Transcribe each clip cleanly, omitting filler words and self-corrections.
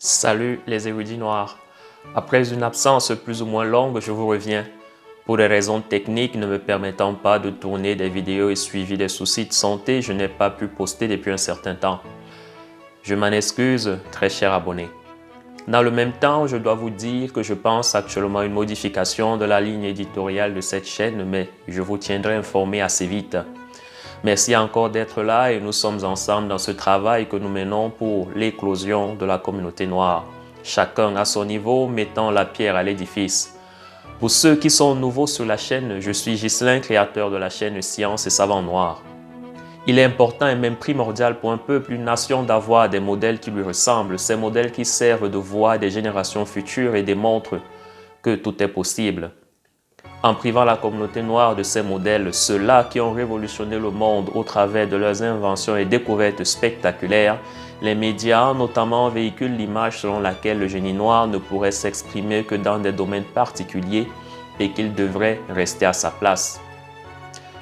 Salut les érudits noirs. Après une absence plus ou moins longue, je vous reviens. Pour des raisons techniques ne me permettant pas de tourner des vidéos et suivi des soucis de santé, je n'ai pas pu poster depuis un certain temps. Je m'en excuse, très cher abonné. Dans le même temps, je dois vous dire que je pense actuellement à une modification de la ligne éditoriale de cette chaîne, mais je vous tiendrai informé assez vite. Merci encore d'être là et nous sommes ensemble dans ce travail que nous menons pour l'éclosion de la communauté noire. Chacun à son niveau mettant la pierre à l'édifice. Pour ceux qui sont nouveaux sur la chaîne, je suis Ghislain, créateur de la chaîne Science et Savants Noirs. Il est important et même primordial pour un peuple, une nation d'avoir des modèles qui lui ressemblent, ces modèles qui servent de voix des générations futures et démontrent que tout est possible. En privant la communauté noire de ces modèles, ceux-là qui ont révolutionné le monde au travers de leurs inventions et découvertes spectaculaires, les médias notamment véhiculent l'image selon laquelle le génie noir ne pourrait s'exprimer que dans des domaines particuliers et qu'il devrait rester à sa place.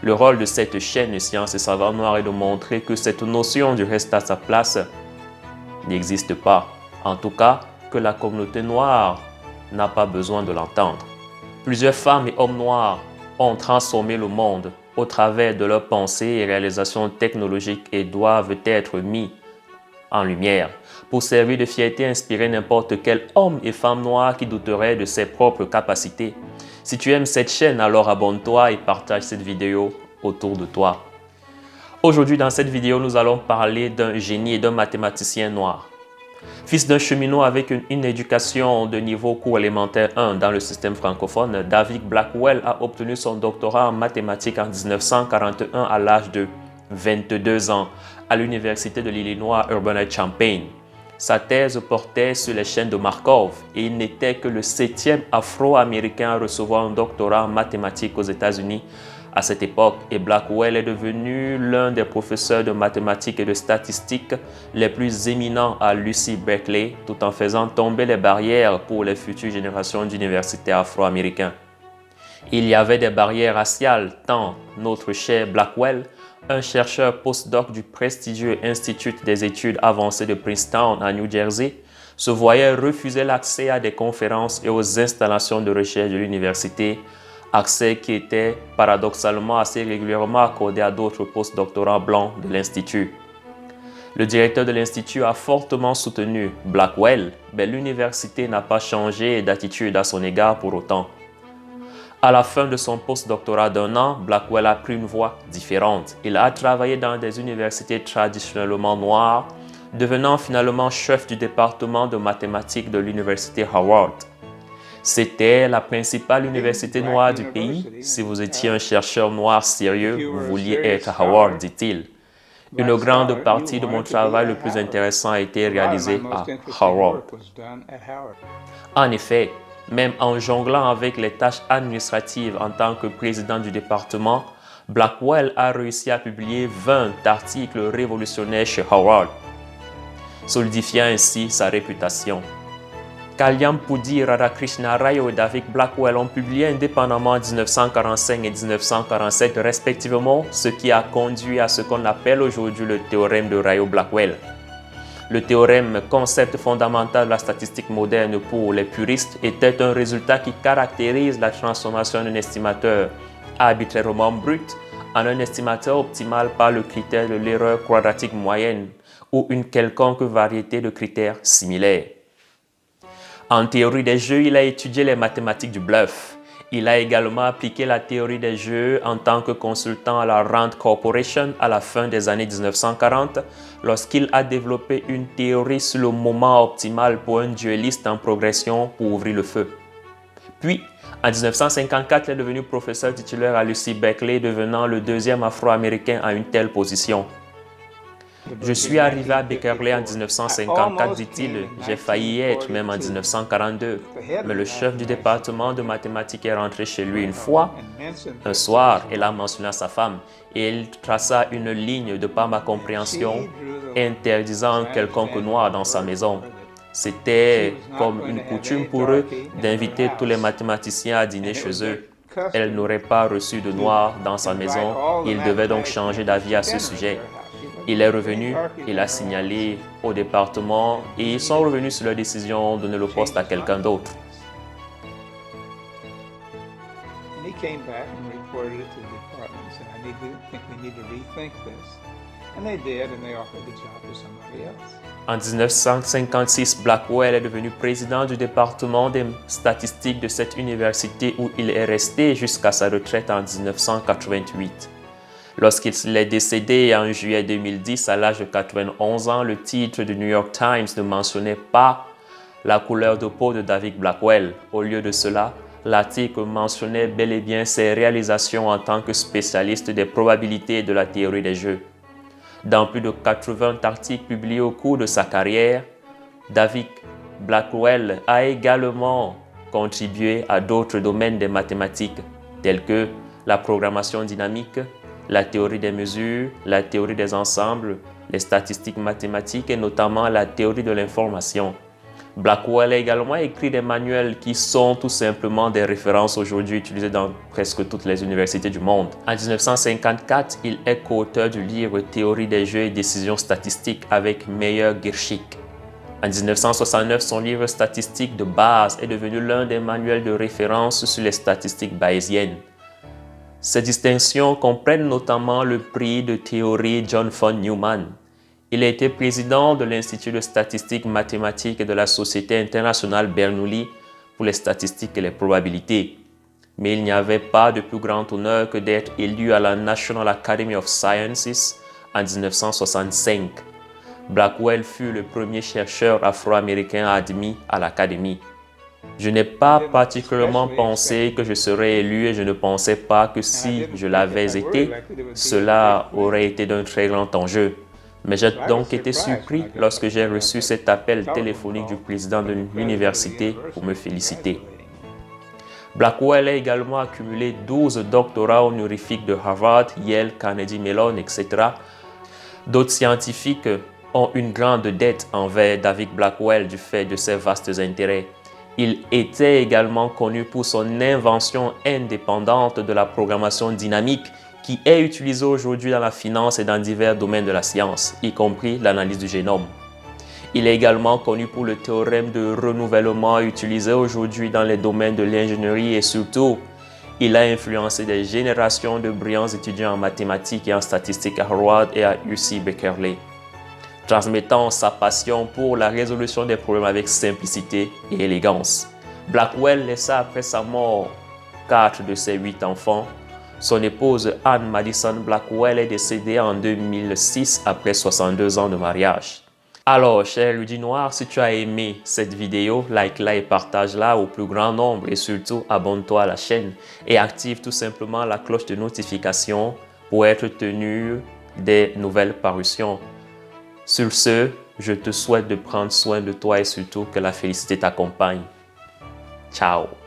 Le rôle de cette chaîne Science et Savants Noirs est de montrer que cette notion du reste à sa place n'existe pas. En tout cas, que la communauté noire n'a pas besoin de l'entendre. Plusieurs femmes et hommes noirs ont transformé le monde au travers de leurs pensées et réalisations technologiques et doivent être mis en lumière pour servir de fierté et inspirer n'importe quel homme et femme noir qui douterait de ses propres capacités. Si tu aimes cette chaîne, alors abonne-toi et partage cette vidéo autour de toi. Aujourd'hui, dans cette vidéo, nous allons parler d'un génie et d'un mathématicien noir. Fils d'un cheminot avec une éducation de niveau cours élémentaire 1 dans le système francophone, David Blackwell a obtenu son doctorat en mathématiques en 1941 à l'âge de 22 ans à l'université de l'Illinois Urbana-Champaign. Sa thèse portait sur les chaînes de Markov et il n'était que le 7e afro-américain à recevoir un doctorat en mathématiques aux États-Unis à cette époque, et Blackwell est devenu l'un des professeurs de mathématiques et de statistiques les plus éminents à l'UC Berkeley, tout en faisant tomber les barrières pour les futures générations d'universitaires afro-américains. Il y avait des barrières raciales, tant notre cher Blackwell, un chercheur postdoc du prestigieux Institut des études avancées de Princeton à New Jersey, se voyait refuser l'accès à des conférences et aux installations de recherche de l'université, accès qui était paradoxalement assez régulièrement accordé à d'autres postdoctorants blancs de l'Institut. Le directeur de l'Institut a fortement soutenu Blackwell, mais l'université n'a pas changé d'attitude à son égard pour autant. À la fin de son postdoctorat d'1 an, Blackwell a pris une voie différente. Il a travaillé dans des universités traditionnellement noires, devenant finalement chef du département de mathématiques de l'université Howard. C'était la principale université noire du pays. Si vous étiez un chercheur noir sérieux, vous vouliez être à Howard, dit-il. Une grande partie de mon travail le plus intéressant a été réalisé à Howard. En effet, même en jonglant avec les tâches administratives en tant que président du département, Blackwell a réussi à publier 20 articles révolutionnaires chez Howard, solidifiant ainsi sa réputation. Kalyampudi Radhakrishna Ray et David Blackwell ont publié indépendamment en 1945 et 1947 respectivement, ce qui a conduit à ce qu'on appelle aujourd'hui le théorème de Rayleigh-Blackwell. Le théorème, concept fondamental de la statistique moderne pour les puristes, était un résultat qui caractérise la transformation d'un estimateur arbitrairement brut en un estimateur optimal par le critère de l'erreur quadratique moyenne ou une quelconque variété de critères similaires. En théorie des jeux, il a étudié les mathématiques du bluff. Il a également appliqué la théorie des jeux en tant que consultant à la Rand Corporation à la fin des années 1940, lorsqu'il a développé une théorie sur le moment optimal pour un duelliste en progression pour ouvrir le feu. Puis, en 1954, il est devenu professeur titulaire à l'UC Berkeley, devenant le deuxième afro-américain à une telle position. Je suis arrivé à Berkeley en 1954, dit-il. J'ai failli y être même en 1942. Mais le chef du département de mathématiques est rentré chez lui une fois, un soir, et l'a mentionné à sa femme. Et il traça une ligne de par ma compréhension, interdisant un quelconque noir dans sa maison. C'était comme une coutume pour eux d'inviter tous les mathématiciens à dîner chez eux. Elle n'aurait pas reçu de noir dans sa maison. Il devait donc changer d'avis à ce sujet. Il est revenu, il a signalé au département et ils sont revenus sur leur décision de donner le poste à quelqu'un d'autre. And he came back and reported it to the department and said, I think we need to rethink this. And they did, and they offered the job to somebody else. En 1956, Blackwell est devenu président du département des statistiques de cette université où il est resté jusqu'à sa retraite en 1988. Lorsqu'il est décédé en juillet 2010 à l'âge de 91 ans, le titre du New York Times ne mentionnait pas la couleur de peau de David Blackwell. Au lieu de cela, l'article mentionnait bel et bien ses réalisations en tant que spécialiste des probabilités et de la théorie des jeux. Dans plus de 80 articles publiés au cours de sa carrière, David Blackwell a également contribué à d'autres domaines des mathématiques, tels que la programmation dynamique, la théorie des mesures, la théorie des ensembles, les statistiques mathématiques et notamment la théorie de l'information. Blackwell a également écrit des manuels qui sont tout simplement des références aujourd'hui utilisées dans presque toutes les universités du monde. En 1954, il est co-auteur du livre Théorie des jeux et décisions statistiques avec Meyer Gerschick. En 1969, son livre statistique de base est devenu l'un des manuels de référence sur les statistiques bayésiennes. Ces distinctions comprennent notamment le prix de théorie John von Neumann. Il a été président de l'Institut de statistique mathématique et de la Société internationale Bernoulli pour les statistiques et les probabilités. Mais il n'y avait pas de plus grand honneur que d'être élu à la National Academy of Sciences en 1965. Blackwell fut le premier chercheur afro-américain admis à l'Académie. Je n'ai pas particulièrement pensé que je serais élu et je ne pensais pas que si je l'avais été, cela aurait été d'un très grand enjeu. Mais j'ai donc été surpris lorsque j'ai reçu cet appel téléphonique du président de l'université pour me féliciter. Blackwell a également accumulé 12 doctorats honorifiques de Harvard, Yale, Carnegie Mellon, etc. D'autres scientifiques ont une grande dette envers David Blackwell du fait de ses vastes intérêts. Il était également connu pour son invention indépendante de la programmation dynamique qui est utilisée aujourd'hui dans la finance et dans divers domaines de la science, y compris l'analyse du génome. Il est également connu pour le théorème de renouvellement utilisé aujourd'hui dans les domaines de l'ingénierie et surtout, il a influencé des générations de brillants étudiants en mathématiques et en statistiques à Harvard et à UC Berkeley, transmettant sa passion pour la résolution des problèmes avec simplicité et élégance. Blackwell laissa après sa mort 4 de ses 8 enfants. Son épouse Anne Madison Blackwell est décédée en 2006 après 62 ans de mariage. Alors, cher érudit noir, si tu as aimé cette vidéo, like-la et partage-la au plus grand nombre et surtout abonne-toi à la chaîne et active tout simplement la cloche de notification pour être tenu des nouvelles parutions. Sur ce, je te souhaite de prendre soin de toi et surtout que la félicité t'accompagne. Ciao!